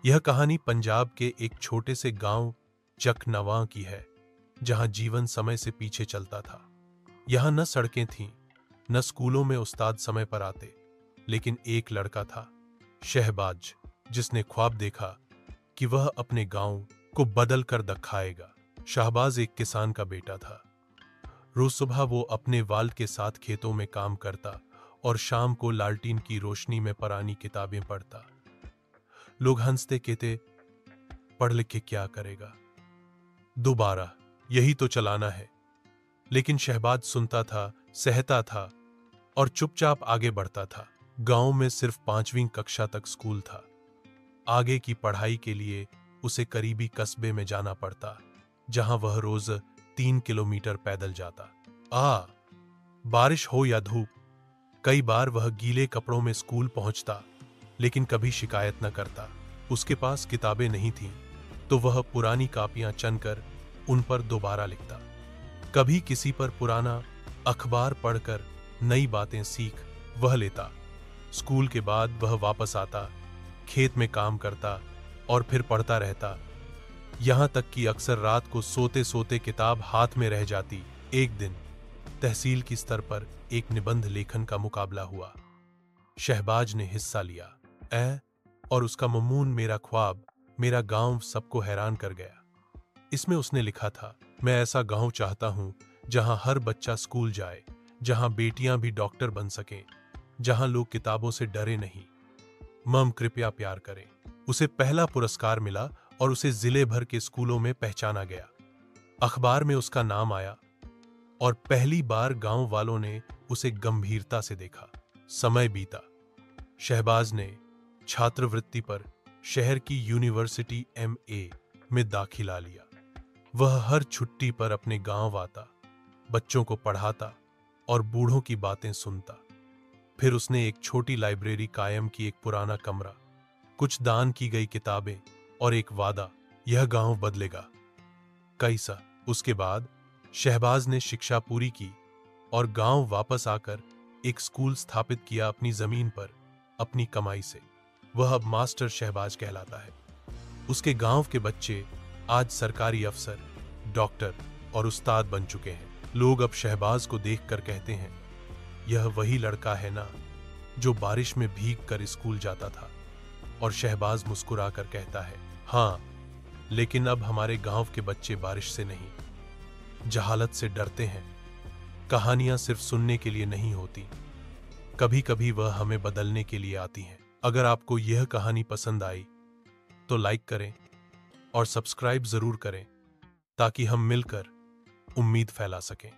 यह कहानी पंजाब के एक छोटे से गांव चकनवा की है, जहां जीवन समय से पीछे चलता था। यहां न सड़कें थीं, न स्कूलों में उस्ताद समय पर आते, लेकिन एक लड़का था, शहबाज, जिसने ख्वाब देखा कि वह अपने गांव को बदल कर दिखाएगा। शहबाज एक किसान का बेटा था। रोज सुबह वो अपने वालिद के साथ खेतों में काम करता और शाम को लालटीन की रोशनी में पुरानी किताबें पढ़ता। लोग हंसते कहते, पढ़ लिख के क्या करेगा, दोबारा यही तो चलाना है। लेकिन शहबाज सुनता था, सहता था और चुपचाप आगे बढ़ता था। गांव में सिर्फ 5वीं कक्षा तक स्कूल था। आगे की पढ़ाई के लिए उसे करीबी कस्बे में जाना पड़ता, जहां वह रोज 3 किलोमीटर पैदल जाता। बारिश हो या धूप, कई बार वह गीले कपड़ों में स्कूल पहुंचता, लेकिन कभी शिकायत न करता। उसके पास किताबें नहीं थीं, तो वह पुरानी कापियां चुनकर उन पर दोबारा लिखता। कभी किसी पर पुराना अखबार पढ़कर नई बातें सीख वह लेता। स्कूल के बाद वह वापस आता, खेत में काम करता और फिर पढ़ता रहता, यहां तक कि अक्सर रात को सोते सोते किताब हाथ में रह जाती। एक दिन तहसील की स्तर पर एक निबंध लेखन का मुकाबला हुआ। शहबाज ने हिस्सा लिया। और उसका ममून मेरा ख्वाब, मेरा गांव सबको हैरान कर गया। इसमें उसने लिखा था, मैं ऐसा गांव चाहता हूं जहां हर बच्चा स्कूल जाए, जहां बेटियां भी डॉक्टर बन सकें, जहां लोग किताबों से डरे नहीं। मम कृपया प्यार करें। उसे पहला पुरस्कार मिला और उसे जिले भर के स्कूलों में पहचाना गया। अखबार में उसका नाम आया और पहली बार गांव वालों ने उसे गंभीरता से देखा। समय बीता। शहबाज ने छात्रवृत्ति पर शहर की यूनिवर्सिटी MA में दाखिला लिया। वह हर छुट्टी पर अपने गांव आता, बच्चों को पढ़ाता और बूढ़ों की बातें सुनता। फिर उसने एक छोटी लाइब्रेरी कायम की, एक पुराना कमरा, कुछ दान की गई किताबें और एक वादा, यह गांव बदलेगा। कैसा? उसके बाद शहबाज ने शिक्षा पूरी की और गांव वापस आकर एक स्कूल स्थापित किया अपनी जमीन पर, अपनी कमाई से। वह अब मास्टर शहबाज कहलाता है। उसके गांव के बच्चे आज सरकारी अफसर, डॉक्टर और उस्ताद बन चुके हैं। लोग अब शहबाज को देखकर कहते हैं, यह वही लड़का है ना जो बारिश में भीग कर स्कूल जाता था। और शहबाज मुस्कुराकर कहता है, हाँ, लेकिन अब हमारे गांव के बच्चे बारिश से नहीं, जहालत से डरते हैं। कहानियां सिर्फ सुनने के लिए नहीं होती, कभी कभी वह हमें बदलने के लिए आती हैं। अगर आपको यह कहानी पसंद आई तो लाइक करें और सब्सक्राइब जरूर करें, ताकि हम मिलकर उम्मीद फैला सकें।